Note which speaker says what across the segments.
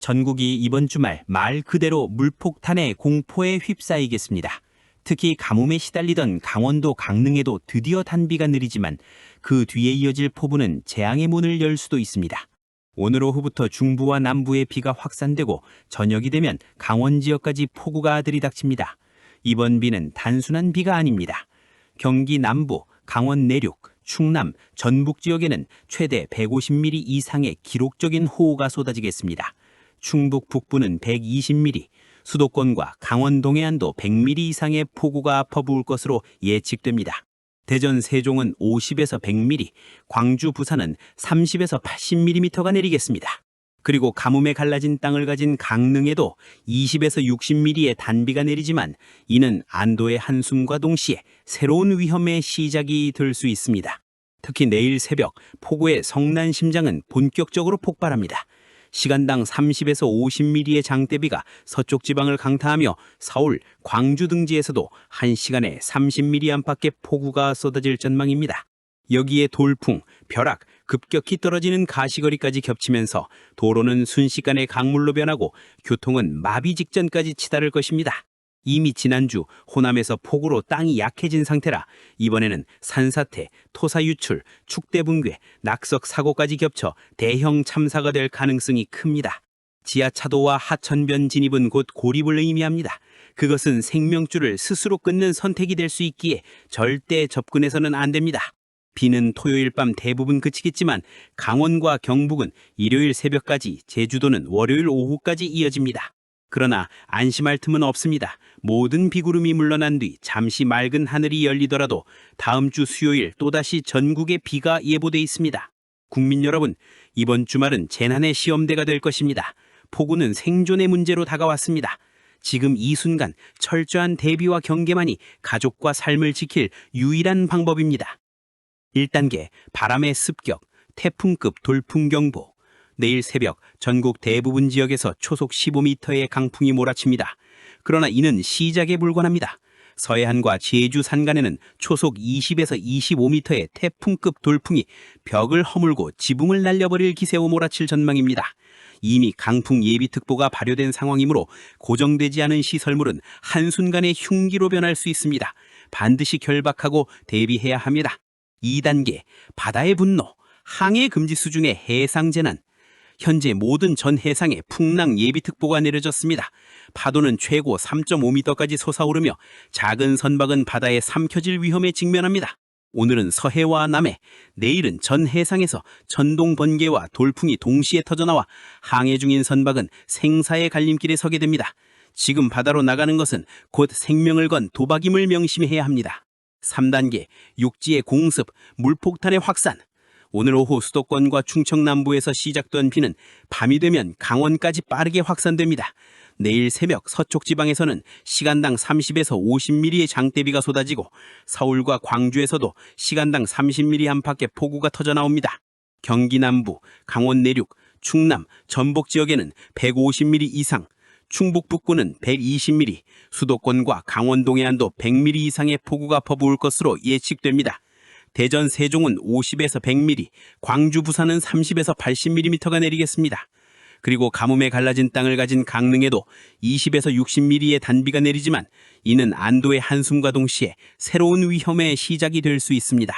Speaker 1: 전국이 이번 주말 말 그대로 물폭탄의 공포에 휩싸이겠습니다. 특히 가뭄에 시달리던 강원도 강릉에도 드디어 단비가 내리지만 그 뒤에 이어질 폭우는 재앙의 문을 열 수도 있습니다. 오늘 오후부터 중부와 남부에 비가 확산되고 저녁이 되면 강원 지역까지 폭우가 들이닥칩니다. 이번 비는 단순한 비가 아닙니다. 경기 남부, 강원 내륙, 충남, 전북 지역에는 최대 150mm 이상의 기록적인 호우가 쏟아지겠습니다. 충북 북부는 120mm, 수도권과 강원 동해안도 100mm 이상의 폭우가 퍼부을 것으로 예측됩니다. 대전 세종은 50에서 100mm, 광주 부산은 30에서 80mm가 내리겠습니다. 그리고 가뭄에 갈라진 땅을 가진 강릉에도 20에서 60mm의 단비가 내리지만 이는 안도의 한숨과 동시에 새로운 위험의 시작이 될 수 있습니다. 특히 내일 새벽 폭우의 성난 심장은 본격적으로 폭발합니다. 시간당 30에서 50mm의 장대비가 서쪽 지방을 강타하며 서울, 광주 등지에서도 1시간에 30mm 안팎의 폭우가 쏟아질 전망입니다. 여기에 돌풍, 벼락, 급격히 떨어지는 가시거리까지 겹치면서 도로는 순식간에 강물로 변하고 교통은 마비 직전까지 치달을 것입니다. 이미 지난주 호남에서 폭우로 땅이 약해진 상태라 이번에는 산사태, 토사 유출, 축대 붕괴, 낙석 사고까지 겹쳐 대형 참사가 될 가능성이 큽니다. 지하차도와 하천변 진입은 곧 고립을 의미합니다. 그것은 생명줄을 스스로 끊는 선택이 될 수 있기에 절대 접근해서는 안 됩니다. 비는 토요일 밤 대부분 그치겠지만 강원과 경북은 일요일 새벽까지, 제주도는 월요일 오후까지 이어집니다. 그러나 안심할 틈은 없습니다. 모든 비구름이 물러난 뒤 잠시 맑은 하늘이 열리더라도 다음 주 수요일 또다시 전국에 비가 예보돼 있습니다. 국민 여러분, 이번 주말은 재난의 시험대가 될 것입니다. 폭우는 생존의 문제로 다가왔습니다. 지금 이 순간 철저한 대비와 경계만이 가족과 삶을 지킬 유일한 방법입니다. 1단계, 바람의 습격, 태풍급 돌풍경보. 내일 새벽 전국 대부분 지역에서 초속 15m의 강풍이 몰아칩니다. 그러나 이는 시작에 불과합니다. 서해안과 제주 산간에는 초속 20에서 25m의 태풍급 돌풍이 벽을 허물고 지붕을 날려버릴 기세로 몰아칠 전망입니다. 이미 강풍 예비특보가 발효된 상황이므로 고정되지 않은 시설물은 한순간에 흉기로 변할 수 있습니다. 반드시 결박하고 대비해야 합니다. 2단계, 바다의 분노, 항해 금지 수준의 해상재난. 현재 모든 전 해상에 풍랑 예비특보가 내려졌습니다. 파도는 최고 3.5m까지 솟아오르며 작은 선박은 바다에 삼켜질 위험에 직면합니다. 오늘은 서해와 남해, 내일은 전 해상에서 천둥 번개와 돌풍이 동시에 터져나와 항해 중인 선박은 생사의 갈림길에 서게 됩니다. 지금 바다로 나가는 것은 곧 생명을 건 도박임을 명심해야 합니다. 3단계, 육지의 공습, 물폭탄의 확산. 오늘 오후 수도권과 충청 남부에서 시작된 비는 밤이 되면 강원까지 빠르게 확산됩니다. 내일 새벽 서쪽 지방에서는 시간당 30에서 50mm의 장대비가 쏟아지고 서울과 광주에서도 시간당 30mm 안팎의 폭우가 터져나옵니다. 경기 남부, 강원 내륙, 충남, 전북 지역에는 150mm 이상, 충북 북부는 120mm, 수도권과 강원 동해안도 100mm 이상의 폭우가 퍼부을 것으로 예측됩니다. 대전 세종은 50에서 100mm, 광주 부산은 30에서 80mm가 내리겠습니다. 그리고 가뭄에 갈라진 땅을 가진 강릉에도 20에서 60mm의 단비가 내리지만 이는 안도의 한숨과 동시에 새로운 위험의 시작이 될 수 있습니다.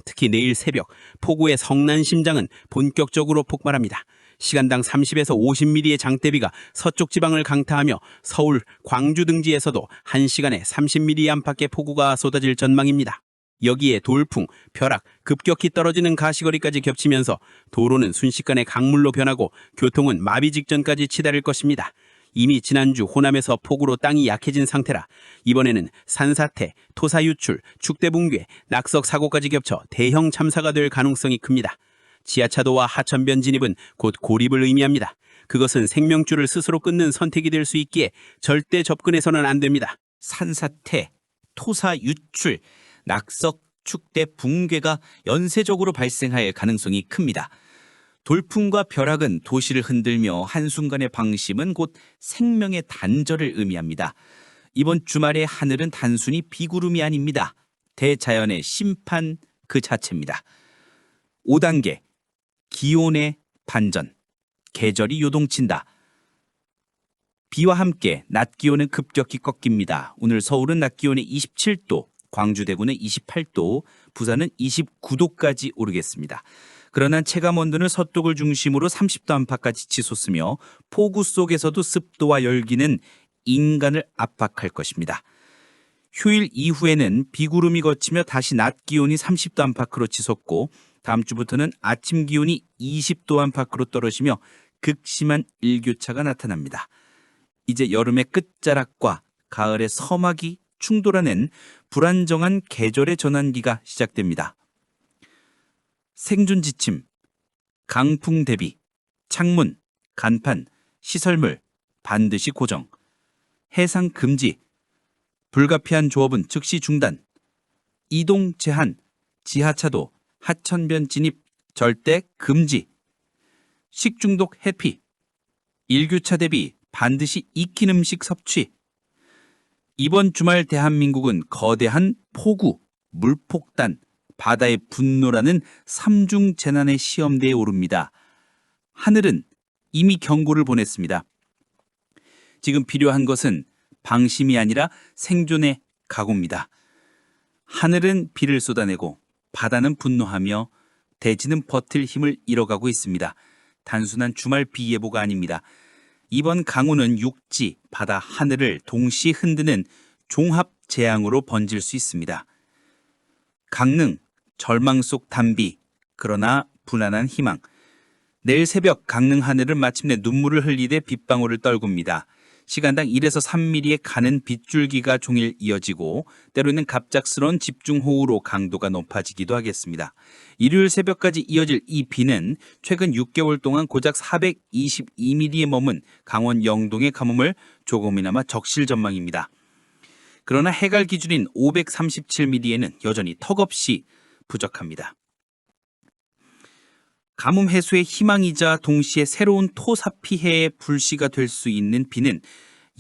Speaker 1: 특히 내일 새벽 폭우의 성난 심장은 본격적으로 폭발합니다. 시간당 30에서 50mm의 장대비가 서쪽 지방을 강타하며 서울, 광주 등지에서도 1시간에 30mm 안팎의 폭우가 쏟아질 전망입니다. 여기에 돌풍, 벼락, 급격히 떨어지는 가시거리까지 겹치면서 도로는 순식간에 강물로 변하고 교통은 마비 직전까지 치달을 것입니다. 이미 지난주 호남에서 폭우로 땅이 약해진 상태라 이번에는 산사태, 토사 유출, 축대 붕괴, 낙석 사고까지 겹쳐 대형 참사가 될 가능성이 큽니다. 지하차도와 하천변 진입은 곧 고립을 의미합니다. 그것은 생명줄을 스스로 끊는 선택이 될 수 있기에 절대 접근해서는 안 됩니다.
Speaker 2: 산사태, 토사 유출, 낙석, 축대 붕괴가 연쇄적으로 발생할 가능성이 큽니다. 돌풍과 벼락은 도시를 흔들며 한순간의 방심은 곧 생명의 단절을 의미합니다. 이번 주말의 하늘은 단순히 비구름이 아닙니다. 대자연의 심판 그 자체입니다. 5단계, 기온의 반전, 계절이 요동친다. 비와 함께 낮 기온은 급격히 꺾입니다. 오늘 서울은 낮 기온이 27도, 광주 대구는 28도, 부산은 29도까지 오르겠습니다. 그러나 체감 온도는 서쪽을 중심으로 30도 안팎까지 치솟으며 폭우 속에서도 습도와 열기는 인간을 압박할 것입니다. 휴일 이후에는 비구름이 걷히며 다시 낮 기온이 30도 안팎으로 치솟고 다음 주부터는 아침 기온이 20도 안팎으로 떨어지며 극심한 일교차가 나타납니다. 이제 여름의 끝자락과 가을의 서막이 충돌하는 불안정한 계절의 전환기가 시작됩니다. 생존 지침, 강풍 대비, 창문, 간판, 시설물 반드시 고정, 해상 금지, 불가피한 조업은 즉시 중단, 이동 제한, 지하차도, 하천변 진입 절대 금지, 식중독 해피, 일교차 대비 반드시 익힌 음식 섭취. 이번 주말 대한민국은 거대한 폭우, 물폭탄, 바다의 분노라는 삼중 재난의 시험대에 오릅니다. 하늘은 이미 경고를 보냈습니다. 지금 필요한 것은 방심이 아니라 생존의 각오입니다. 하늘은 비를 쏟아내고 바다는 분노하며 대지는 버틸 힘을 잃어가고 있습니다. 단순한 주말 비 예보가 아닙니다. 이번 강우는 육지, 바다, 하늘을 동시에 흔드는 종합 재앙으로 번질 수 있습니다. 강릉, 절망 속 단비, 그러나 불안한 희망. 내일 새벽 강릉 하늘은 마침내 눈물을 흘리되 빗방울을 떨굽니다. 시간당 1에서 3mm의 가는 빗줄기가 종일 이어지고 때로는 갑작스러운 집중호우로 강도가 높아지기도 하겠습니다. 일요일 새벽까지 이어질 이 비는 최근 6개월 동안 고작 422mm에 머문 강원 영동의 가뭄을 조금이나마 적실 전망입니다. 그러나 해갈 기준인 537mm에는 여전히 턱없이 부족합니다. 가뭄 해소의 희망이자 동시에 새로운 토사 피해의 불씨가 될 수 있는 비는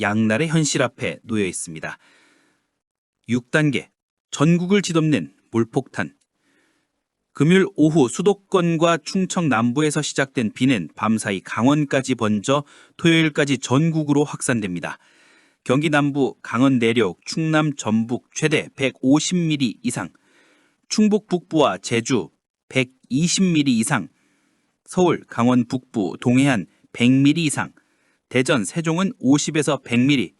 Speaker 2: 양날의 현실 앞에 놓여 있습니다. 6단계, 전국을 뒤덮는 물폭탄. 금요일 오후 수도권과 충청 남부에서 시작된 비는 밤사이 강원까지 번져 토요일까지 전국으로 확산됩니다. 경기 남부, 강원 내륙, 충남 전북 최대 150mm 이상, 충북 북부와 제주 120mm 이상, 서울, 강원 북부, 동해안 100mm 이상, 대전, 세종은 50에서 100mm,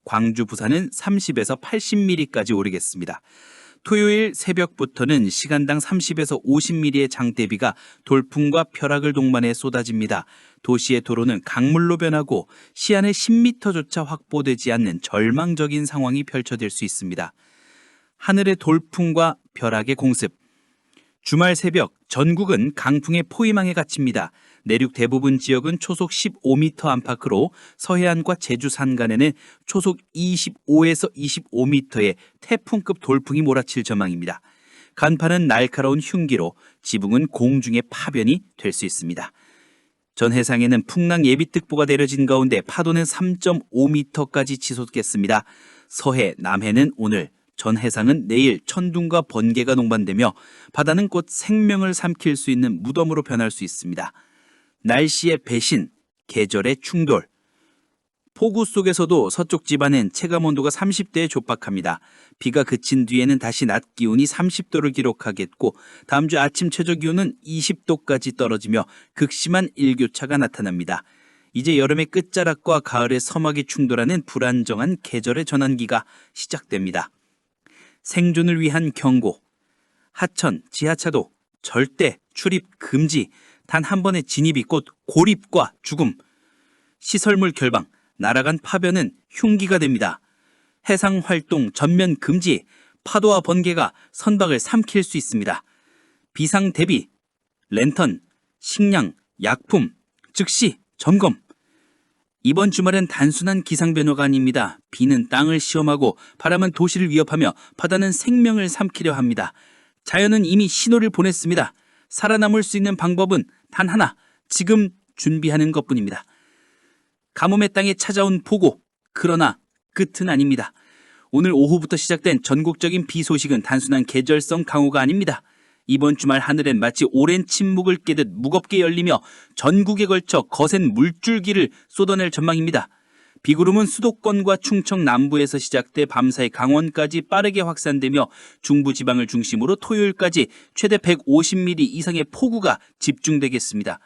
Speaker 2: 광주, 부산은 30에서 80mm까지 오르겠습니다. 토요일 새벽부터는 시간당 30에서 50mm의 장대비가 돌풍과 벼락을 동반해 쏟아집니다. 도시의 도로는 강물로 변하고 시안의 10m조차 확보되지 않는 절망적인 상황이 펼쳐질 수 있습니다. 하늘의 돌풍과 벼락의 공습. 주말 새벽 전국은 강풍의 포위망에 갇힙니다. 내륙 대부분 지역은 초속 15m 안팎으로 서해안과 제주 산간에는 초속 25에서 25m의 태풍급 돌풍이 몰아칠 전망입니다. 간판은 날카로운 흉기로, 지붕은 공중의 파변이 될 수 있습니다. 전 해상에는 풍랑 예비특보가 내려진 가운데 파도는 3.5m까지 치솟겠습니다. 서해, 남해는 오늘, 전 해상은 내일 천둥과 번개가 동반되며 바다는 곧 생명을 삼킬 수 있는 무덤으로 변할 수 있습니다. 날씨의 배신, 계절의 충돌. 폭우 속에서도 서쪽 지방은 체감온도가 30도에 족박합니다. 비가 그친 뒤에는 다시 낮 기온이 30도를 기록하겠고 다음 주 아침 최저기온은 20도까지 떨어지며 극심한 일교차가 나타납니다. 이제 여름의 끝자락과 가을의 서막이 충돌하는 불안정한 계절의 전환기가 시작됩니다. 생존을 위한 경고. 하천, 지하차도 절대 출입 금지. 단 한 번의 진입이 곧 고립과 죽음. 시설물 결방, 날아간 파변은 흉기가 됩니다. 해상 활동 전면 금지. 파도와 번개가 선박을 삼킬 수 있습니다. 비상 대비, 랜턴, 식량, 약품, 즉시 점검. 이번 주말은 단순한 기상 변화가 아닙니다. 비는 땅을 시험하고 바람은 도시를 위협하며 바다는 생명을 삼키려 합니다. 자연은 이미 신호를 보냈습니다. 살아남을 수 있는 방법은 단 하나, 지금 준비하는 것뿐입니다. 가뭄의 땅에 찾아온 폭우, 그러나 끝은 아닙니다. 오늘 오후부터 시작된 전국적인 비 소식은 단순한 계절성 강우가 아닙니다. 이번 주말 하늘엔 마치 오랜 침묵을 깨듯 무겁게 열리며 전국에 걸쳐 거센 물줄기를 쏟아낼 전망입니다. 비구름은 수도권과 충청 남부에서 시작돼 밤사이 강원까지 빠르게 확산되며 중부지방을 중심으로 토요일까지 최대 150mm 이상의 폭우가 집중되겠습니다.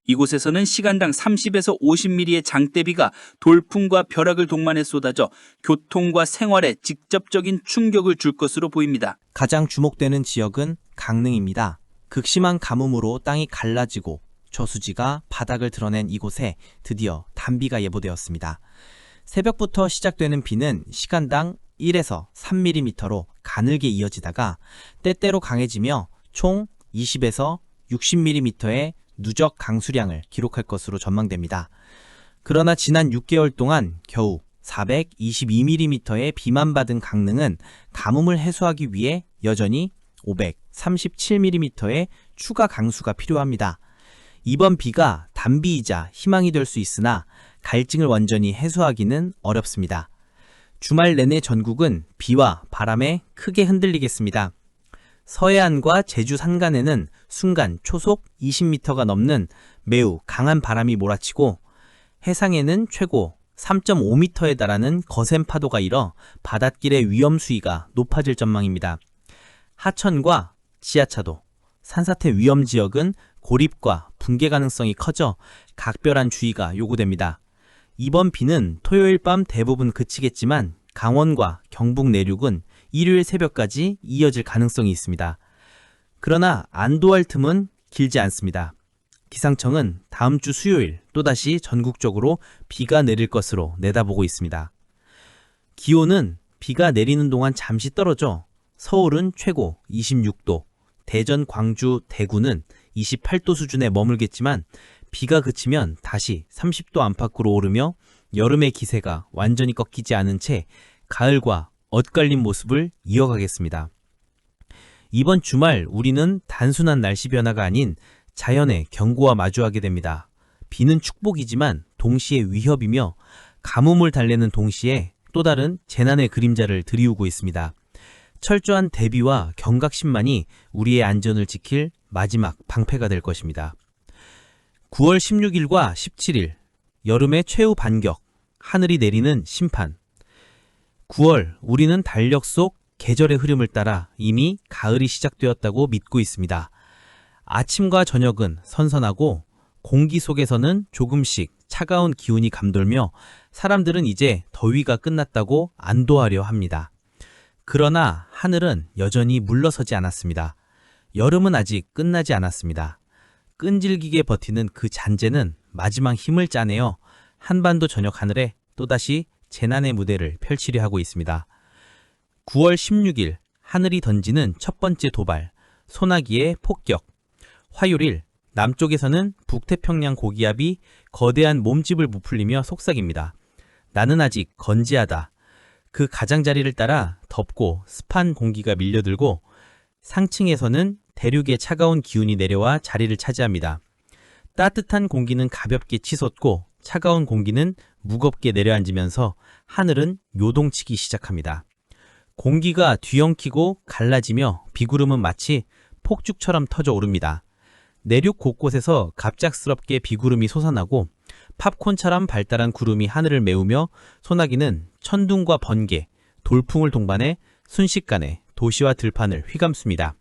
Speaker 2: 이곳에서는 시간당 30에서 50mm의 장대비가 돌풍과 벼락을 동반해 쏟아져 교통과 생활에 직접적인 충격을 줄 것으로 보입니다.
Speaker 3: 가장 주목되는 지역은 강릉입니다. 극심한 가뭄으로 땅이 갈라지고 저수지가 바닥을 드러낸 이곳에 드디어 단비가 예보되었습니다. 새벽부터 시작되는 비는 시간당 1에서 3mm로 가늘게 이어지다가 때때로 강해지며 총 20에서 60mm의 누적 강수량을 기록할 것으로 전망됩니다. 그러나 지난 6개월 동안 겨우 422mm의 비만 받은 강릉은 가뭄을 해소하기 위해 여전히 537mm의 추가 강수가 필요합니다. 이번 비가 단비이자 희망이 될 수 있으나 갈증을 완전히 해소하기는 어렵습니다. 주말 내내 전국은 비와 바람에 크게 흔들리겠습니다. 서해안과 제주 산간에는 순간 초속 20m가 넘는 매우 강한 바람이 몰아치고 해상에는 최고 3.5m에 달하는 거센 파도가 일어 바닷길의 위험 수위가 높아질 전망입니다. 하천과 지하차도, 산사태 위험 지역은 고립과 붕괴 가능성이 커져 각별한 주의가 요구됩니다. 이번 비는 토요일 밤 대부분 그치겠지만 강원과 경북 내륙은 일요일 새벽까지 이어질 가능성이 있습니다. 그러나 안도할 틈은 길지 않습니다. 기상청은 다음 주 수요일 또다시 전국적으로 비가 내릴 것으로 내다보고 있습니다. 기온은 비가 내리는 동안 잠시 떨어져 서울은 최고 26도, 대전, 광주, 대구는 28도 수준에 머물겠지만 비가 그치면 다시 30도 안팎으로 오르며 여름의 기세가 완전히 꺾이지 않은 채 가을과 엇갈린 모습을 이어가겠습니다. 이번 주말 우리는 단순한 날씨 변화가 아닌 자연의 경고와 마주하게 됩니다. 비는 축복이지만 동시에 위협이며 가뭄을 달래는 동시에 또 다른 재난의 그림자를 들이우고 있습니다. 철저한 대비와 경각심만이 우리의 안전을 지킬 마지막 방패가 될 것입니다. 9월 16일과 17일, 여름의 최후 반격, 하늘이 내리는 심판. 9월, 우리는 달력 속 계절의 흐름을 따라 이미 가을이 시작되었다고 믿고 있습니다. 아침과 저녁은 선선하고 공기 속에서는 조금씩 차가운 기운이 감돌며 사람들은 이제 더위가 끝났다고 안도하려 합니다. 그러나 하늘은 여전히 물러서지 않았습니다. 여름은 아직 끝나지 않았습니다. 끈질기게 버티는 그 잔재는 마지막 힘을 짜내어 한반도 저녁 하늘에 또다시 재난의 무대를 펼치려 하고 있습니다. 9월 16일 하늘이 던지는 첫 번째 도발, 소나기의 폭격. 화요일 남쪽에서는 북태평양 고기압이 거대한 몸집을 부풀리며 속삭입니다. 나는 아직 건재하다. 그 가장자리를 따라 덥고 습한 공기가 밀려들고 상층에서는 대륙의 차가운 기운이 내려와 자리를 차지합니다. 따뜻한 공기는 가볍게 치솟고 차가운 공기는 무겁게 내려앉으면서 하늘은 요동치기 시작합니다. 공기가 뒤엉키고 갈라지며 비구름은 마치 폭죽처럼 터져 오릅니다. 내륙 곳곳에서 갑작스럽게 비구름이 솟아나고 팝콘처럼 발달한 구름이 하늘을 메우며 소나기는 천둥과 번개, 돌풍을 동반해 순식간에 도시와 들판을 휘감습니다.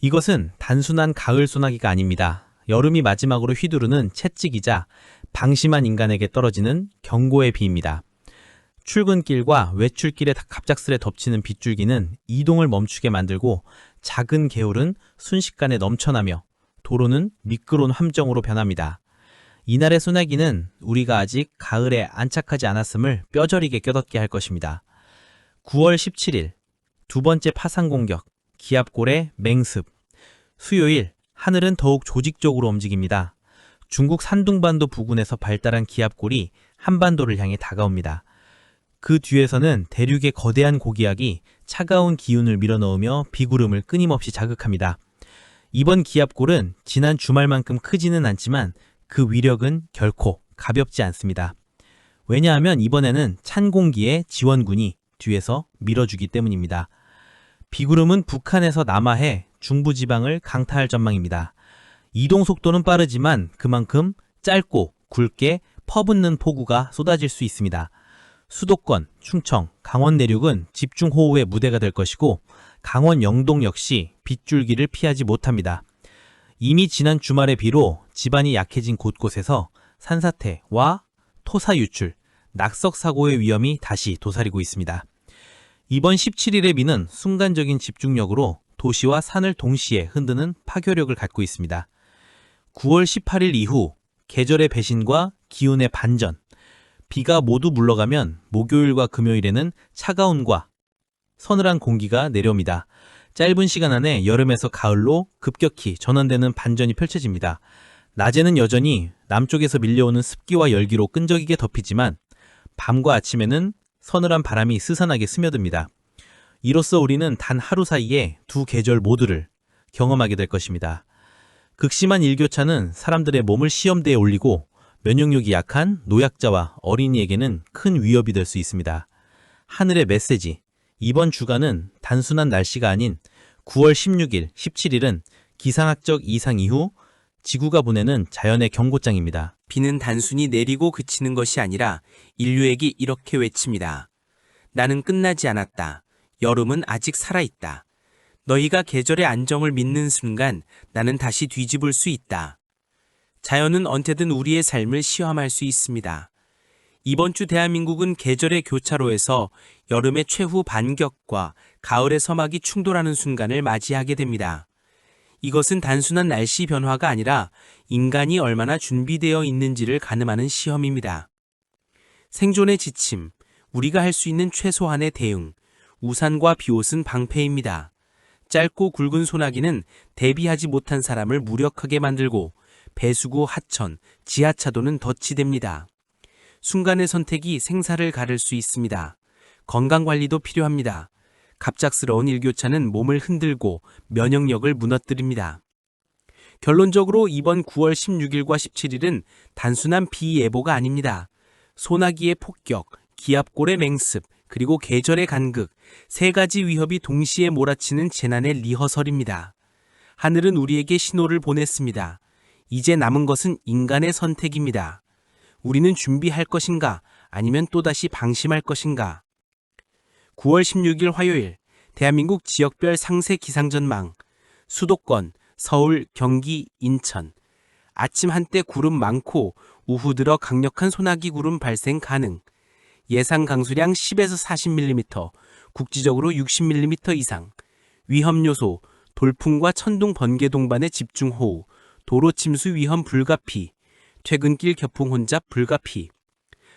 Speaker 3: 이것은 단순한 가을 소나기가 아닙니다. 여름이 마지막으로 휘두르는 채찍이자 방심한 인간에게 떨어지는 경고의 비입니다. 출근길과 외출길에 갑작스레 덮치는 빗줄기는 이동을 멈추게 만들고 작은 개울은 순식간에 넘쳐나며 도로는 미끄러운 함정으로 변합니다. 이날의 소나기는 우리가 아직 가을에 안착하지 않았음을 뼈저리게 껴닫게 할 것입니다. 9월 17일 두 번째 파상 공격, 기압골의 맹습. 수요일 하늘은 더욱 조직적으로 움직입니다. 중국 산둥반도 부근에서 발달한 기압골이 한반도를 향해 다가옵니다. 그 뒤에서는 대륙의 거대한 고기압이 차가운 기운을 밀어넣으며 비구름을 끊임없이 자극합니다. 이번 기압골은 지난 주말만큼 크지는 않지만 그 위력은 결코 가볍지 않습니다. 왜냐하면 이번에는 찬 공기의 지원군이 뒤에서 밀어주기 때문입니다. 비구름은 북한에서 남하해 중부지방을 강타할 전망입니다. 이동 속도는 빠르지만 그만큼 짧고 굵게 퍼붓는 폭우가 쏟아질 수 있습니다. 수도권, 충청, 강원 내륙은 집중호우의 무대가 될 것이고 강원 영동 역시 빗줄기를 피하지 못합니다. 이미 지난 주말의 비로 지반이 약해진 곳곳에서 산사태와 토사 유출, 낙석 사고의 위험이 다시 도사리고 있습니다. 이번 17일의 비는 순간적인 집중력으로 도시와 산을 동시에 흔드는 파교력을 갖고 있습니다. 9월 18일 이후 계절의 배신과 기운의 반전, 비가 모두 물러가면 목요일과 금요일에는 차가움과 서늘한 공기가 내려옵니다. 짧은 시간 안에 여름에서 가을로 급격히 전환되는 반전이 펼쳐집니다. 낮에는 여전히 남쪽에서 밀려오는 습기와 열기로 끈적이게 덮이지만 밤과 아침에는 서늘한 바람이 스산하게 스며듭니다. 이로써 우리는 단 하루 사이에 두 계절 모두를 경험하게 될 것입니다. 극심한 일교차는 사람들의 몸을 시험대에 올리고 면역력이 약한 노약자와 어린이에게는 큰 위협이 될 수 있습니다. 하늘의 메시지, 이번 주간은 단순한 날씨가 아닌 9월 16일, 17일은 기상학적 이상 이후 지구가 보내는 자연의 경고장입니다.
Speaker 1: 비는 단순히 내리고 그치는 것이 아니라 인류에게 이렇게 외칩니다. 나는 끝나지 않았다. 여름은 아직 살아있다. 너희가 계절의 안정을 믿는 순간 나는 다시 뒤집을 수 있다. 자연은 언제든 우리의 삶을 시험할 수 있습니다. 이번 주 대한민국은 계절의 교차로에서 여름의 최후 반격과 가을의 서막이 충돌하는 순간을 맞이하게 됩니다. 이것은 단순한 날씨 변화가 아니라 인간이 얼마나 준비되어 있는지를 가늠하는 시험입니다. 생존의 지침, 우리가 할 수 있는 최소한의 대응, 우산과 비옷은 방패입니다. 짧고 굵은 소나기는 대비하지 못한 사람을 무력하게 만들고 배수구, 하천, 지하차도는 덫이 됩니다. 순간의 선택이 생사를 가를 수 있습니다. 건강관리도 필요합니다. 갑작스러운 일교차는 몸을 흔들고 면역력을 무너뜨립니다. 결론적으로 이번 9월 16일과 17일은 단순한 비 예보가 아닙니다. 소나기의 폭격, 기압골의 맹습, 그리고 계절의 간극, 세 가지 위협이 동시에 몰아치는 재난의 리허설입니다. 하늘은 우리에게 신호를 보냈습니다. 이제 남은 것은 인간의 선택입니다. 우리는 준비할 것인가, 아니면 또다시 방심할 것인가? 9월 16일 화요일, 대한민국 지역별 상세 기상전망, 수도권, 서울, 경기, 인천. 아침 한때 구름 많고 오후 들어 강력한 소나기 구름 발생 가능. 예상 강수량 10에서 40mm, 국지적으로 60mm 이상. 위험 요소, 돌풍과 천둥 번개 동반의 집중호우, 도로 침수 위험 불가피, 퇴근길 교통 혼잡 불가피.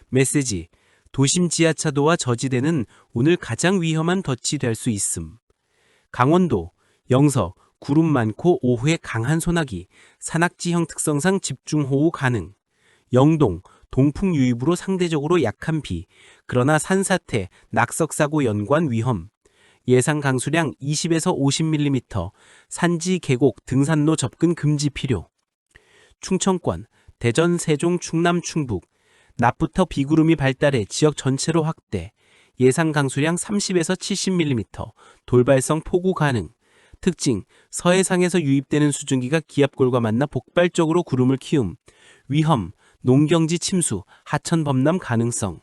Speaker 1: 메시지, 도심 지하차도와 저지대는 오늘 가장 위험한 덫이 될 수 있음. 강원도, 영서, 구름 많고 오후에 강한 소나기, 산악지형 특성상 집중호우 가능. 영동, 동풍 유입으로 상대적으로 약한 비, 그러나 산사태, 낙석사고 연관 위험. 예상 강수량 20에서 50mm, 산지, 계곡, 등산로 접근 금지 필요. 충청권, 대전, 세종, 충남, 충북. 낮부터 비구름이 발달해 지역 전체로 확대. 예상 강수량 30에서 70mm, 돌발성 폭우 가능. 특징, 서해상에서 유입되는 수증기가 기압골과 만나 폭발적으로 구름을 키움. 위험, 농경지 침수, 하천 범람 가능성.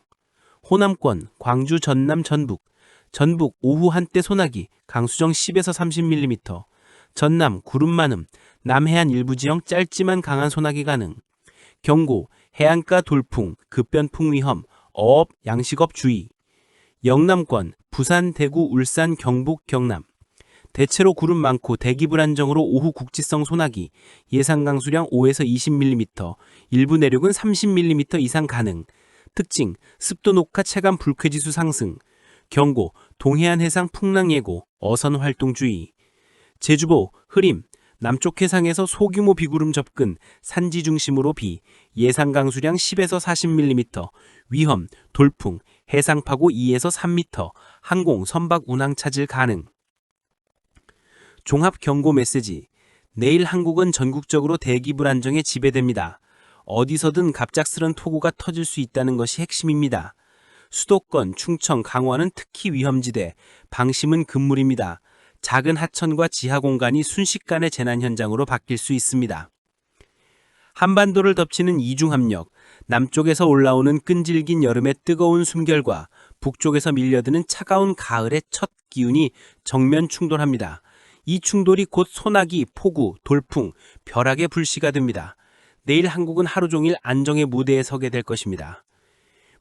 Speaker 1: 호남권, 광주, 전남, 전북. 전북 오후 한때 소나기, 강수정 10에서 30mm. 전남 구름 많음, 남해안 일부 지역 짧지만 강한 소나기 가능. 경고, 해안가 돌풍, 급변풍 위험, 어업, 양식업 주의. 영남권, 부산, 대구, 울산, 경북, 경남. 대체로 구름 많고 대기 불안정으로 오후 국지성 소나기, 예상 강수량 5에서 20mm, 일부 내륙은 30mm 이상 가능. 특징, 습도 녹화 체감 불쾌지수 상승. 경고, 동해안 해상 풍랑 예고, 어선 활동 주의. 제주도, 흐림, 남쪽 해상에서 소규모 비구름 접근, 산지 중심으로 비, 예상 강수량 10에서 40mm, 위험, 돌풍, 해상 파고 2에서 3m, 항공, 선박 운항 차질 가능. 종합 경고 메시지, 내일 한국은 전국적으로 대기 불안정에 지배됩니다. 어디서든 갑작스런 폭우가 터질 수 있다는 것이 핵심입니다. 수도권, 충청, 강원은 특히 위험지대, 방심은 금물입니다. 작은 하천과 지하 공간이 순식간에 재난 현장으로 바뀔 수 있습니다. 한반도를 덮치는 이중압력,
Speaker 4: 남쪽에서 올라오는 끈질긴 여름의 뜨거운 숨결과 북쪽에서 밀려드는 차가운 가을의 첫 기운이 정면 충돌합니다. 이 충돌이 곧 소나기, 폭우, 돌풍, 벼락의 불씨가 됩니다. 내일 한국은 하루 종일 안정의 무대에 서게 될 것입니다.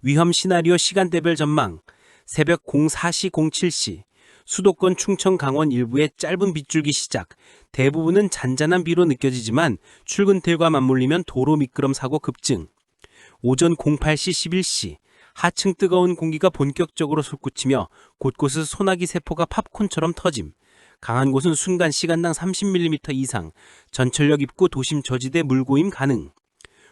Speaker 4: 위험 시나리오 시간대별 전망. 새벽 04시 07시 수도권 충청 강원 일부의 짧은 빗줄기 시작. 대부분은 잔잔한 비로 느껴지지만 출근길과 맞물리면 도로 미끄럼 사고 급증. 오전 08시 11시 하층 뜨거운 공기가 본격적으로 솟구치며 곳곳에 소나기 세포가 팝콘처럼 터짐. 강한 곳은 순간 시간당 30mm 이상, 전철역 입구 도심 저지대 물고임 가능.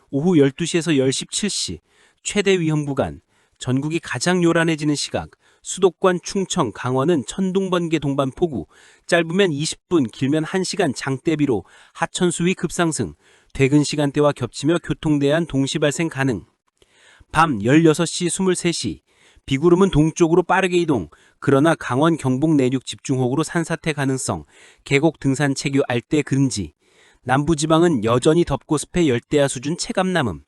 Speaker 4: 오후 12시에서 10시 7시 최대 위험 구간. 전국이 가장 요란해지는 시각. 수도권 충청 강원은 천둥번개 동반 폭우. 짧으면 20분, 길면 1시간 장대비로 하천 수위 급상승. 퇴근 시간대와 겹치며 교통대안 동시 발생 가능. 밤 16시 23시 비구름은 동쪽으로 빠르게 이동. 그러나 강원 경북 내륙 집중호우로 산사태 가능성. 계곡 등산 체류 알대 금지. 남부지방은 여전히 덥고 습해 열대야 수준 체감남음.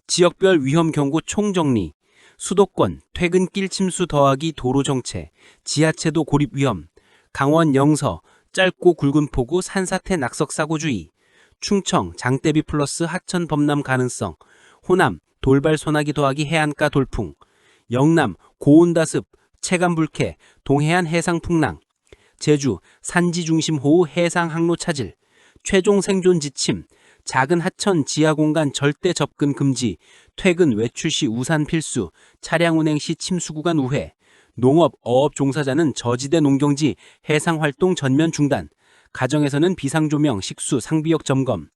Speaker 4: 지역별 위험 경고 총정리. 수도권 퇴근길 침수 더하기 도로 정체. 지하체도 고립 위험. 강원 영서 짧고 굵은 폭우 산사태 낙석사고 주의. 충청 장대비 플러스 하천 범람 가능성. 호남 돌발 소나기 더하기 해안가 돌풍. 영남 고온다습 체감 불쾌 동해안 해상 풍랑. 제주 산지 중심 호우 해상 항로 차질. 최종 생존 지침. 작은 하천 지하 공간 절대 접근 금지. 퇴근 외출 시 우산 필수. 차량 운행 시 침수 구간 우회. 농업 어업 종사자는 저지대 농경지 해상 활동 전면 중단. 가정에서는 비상조명 식수 상비역 점검.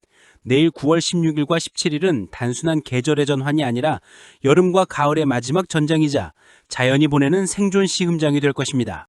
Speaker 4: 내일 9월 16일과 17일은 단순한 계절의 전환이 아니라 여름과 가을의 마지막 전장이자 자연이 보내는 생존 시험장이 될 것입니다.